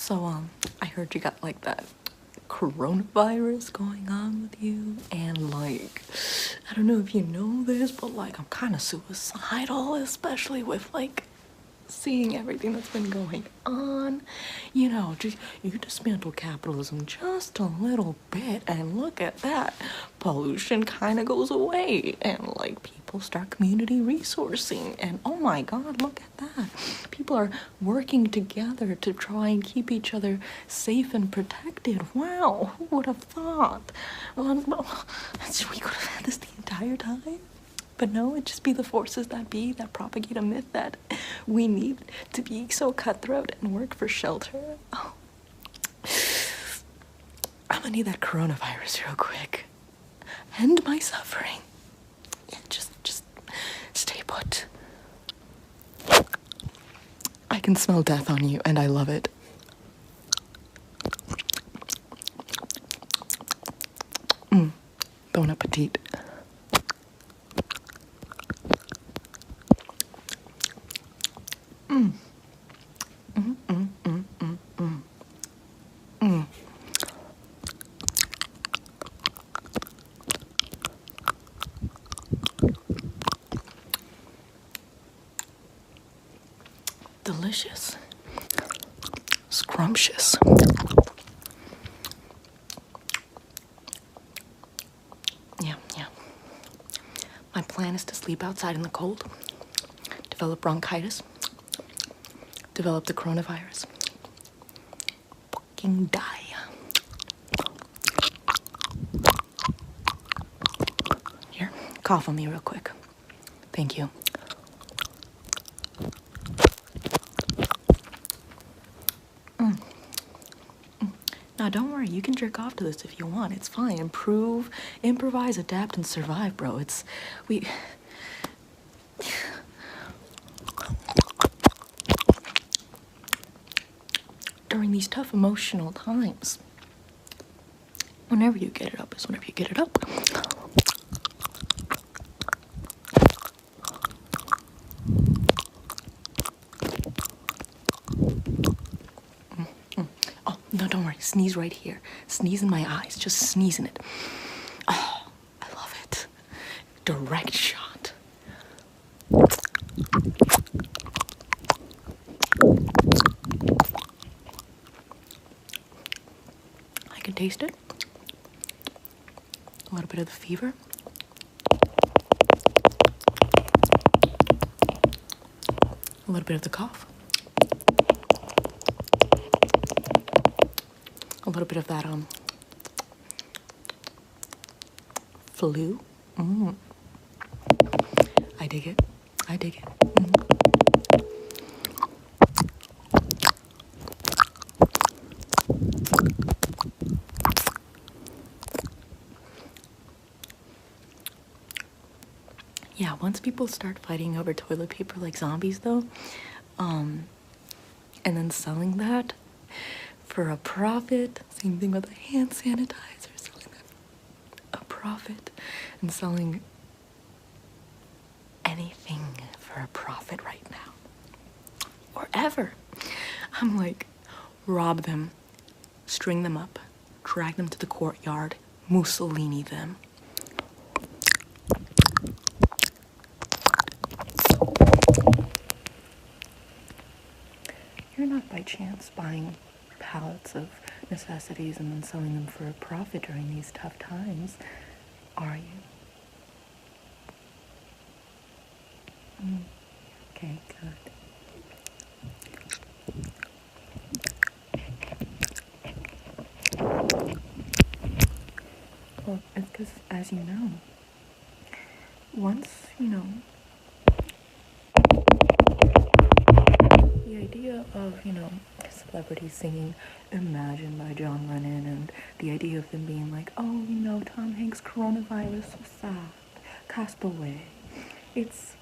So, I heard you got like that coronavirus going on with you, and like, I don't know if you know this, but like, I'm kind of suicidal, especially with like seeing everything that's been going on. You know, just you dismantle capitalism just a little bit, and look at that. Pollution kind of goes away, and like people start community resourcing, and oh my god, look at that. People are working together to try and keep each other safe and protected. Wow, who would have thought? We could have had this the entire time. But no, it'd just be the forces that be that propagate a myth that we need to be so cutthroat and work for shelter. Oh. I'm gonna need that coronavirus real quick. End my suffering. Yeah, just stay put. I can smell death on you, and I love it. Bon appetit. Delicious. Scrumptious. Yeah. My plan is to sleep outside in the cold, develop bronchitis, develop the coronavirus, fucking die. Here, cough on me real quick. Thank you. Now, don't worry, you can jerk off to this if you want. It's fine. Improve, improvise, adapt, and survive, bro. During these tough emotional times, whenever you get it up is whenever you get it up. No, don't worry. Sneeze right here. Sneeze in my eyes. Just sneeze in it. Oh, I love it. Direct shot. I can taste it. A little bit of the fever. A little bit of the cough. A little bit of that, flu. I dig it. Yeah, once people start fighting over toilet paper like zombies, though, and then selling that for a profit. Same thing with the hand sanitizer, selling that a profit, and selling anything for a profit right now. Or ever. I'm like, rob them, string them up, drag them to the courtyard, Mussolini them. You're not by chance buying pallets of necessities and then selling them for a profit during these tough times, are you? Okay, good. Well, it's because, as you know, once, the idea of, celebrities singing Imagine by John Lennon, and the idea of them being like, oh, Tom Hanks' coronavirus, so sad, cast away. It's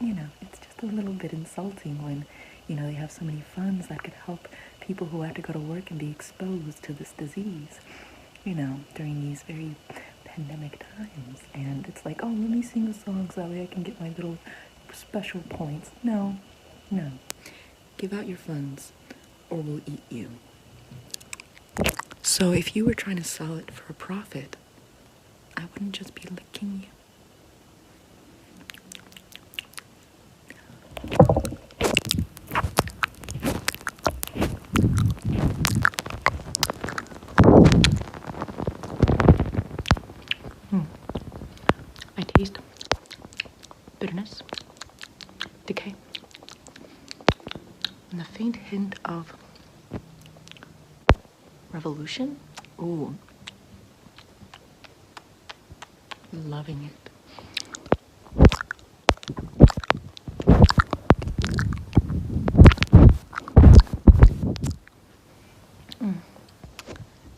just a little bit insulting when, they have so many funds that could help people who have to go to work and be exposed to this disease, during these very pandemic times. And it's like, oh, let me sing a song so that way I can get my little special points. No. Give out your funds. or we'll eat you. So if you were trying to sell it for a profit, I wouldn't just be licking you. I taste bitterness, decay, and a faint hint of revolution. Ooh, loving it.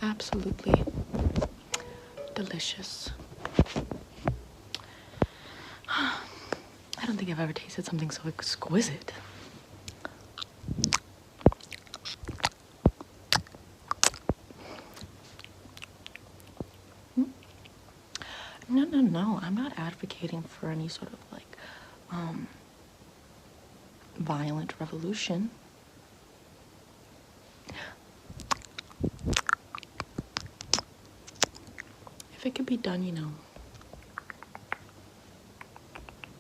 Absolutely delicious. I don't think I've ever tasted something so exquisite. No. I'm not advocating for any sort of like violent revolution. If it could be done,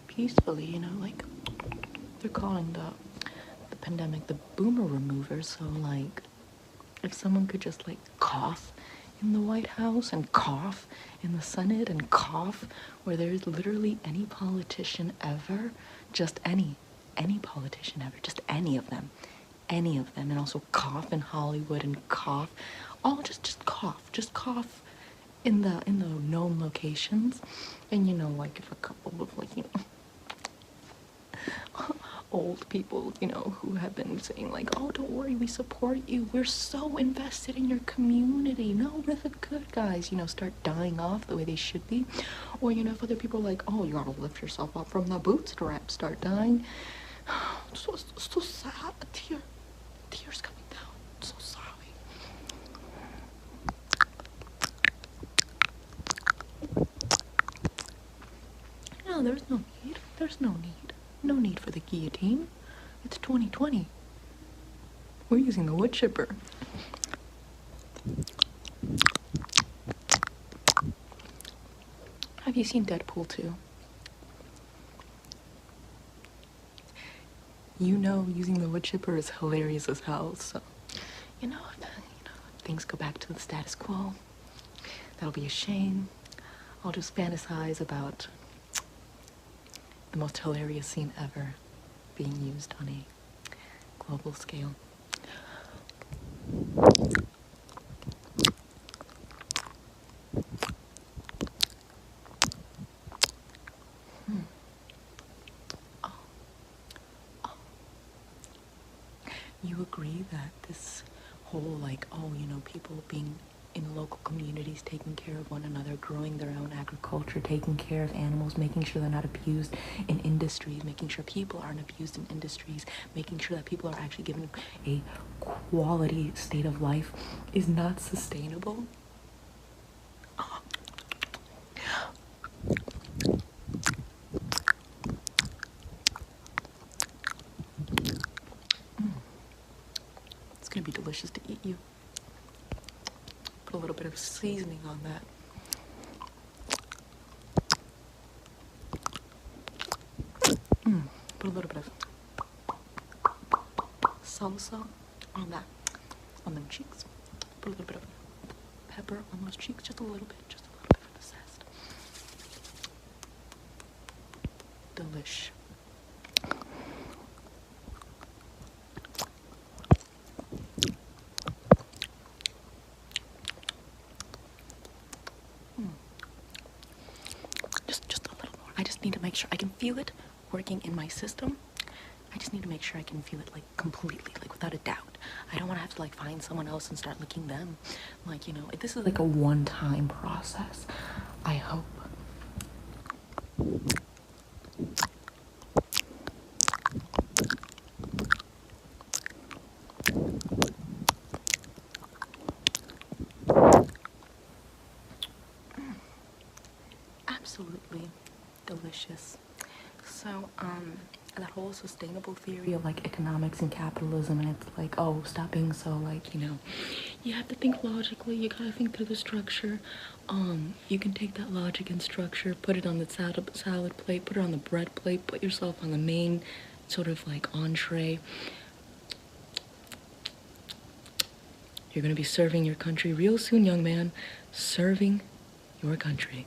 peacefully, like they're calling the pandemic the boomer remover. So like, if someone could just like cough in the White House and cough in the Senate and cough where there's literally any politician ever, just any politician ever, just any of them, and also cough in Hollywood and cough, all just cough in the known locations, and like if a couple of like old people, who have been saying like, oh, don't worry, we support you, we're so invested in your community, no, we're the good guys, start dying off the way they should be. Or, if other people are like, oh, you gotta lift yourself up from the bootstraps, start dying. So sad, tears coming down, so sorry. No, there's no need for the guillotine. It's 2020. We're using the wood chipper. Have you seen Deadpool 2? Using the wood chipper is hilarious as hell, so, if things go back to the status quo, that'll be a shame. I'll just fantasize about the most hilarious scene ever being used on a global scale. You agree that this whole people being in local communities, taking care of one another, growing their own agriculture, taking care of animals, making sure they're not abused in industries, making sure people aren't abused in industries, making sure that people are actually given a quality state of life is not sustainable? It's gonna be delicious to eat you. Put a little bit of seasoning on that. Put a little bit of salsa on them cheeks. Put a little bit of pepper on those cheeks, just a little bit for the zest. Delish. Just a little more. I just need to make sure I can feel it working in my system. I just need to make sure I can feel it completely, without a doubt. I don't want to have to find someone else and start licking them. This is a one-time process, I hope. Absolutely delicious. So, that whole sustainable theory of like economics and capitalism, and it's like, oh, stop being so like, you know, you have to think logically, you gotta think through the structure. You can take that logic and structure, put it on the salad plate, put it on the bread plate, put yourself on the main sort of like entree. You're gonna be serving your country real soon, young man. Serving your country.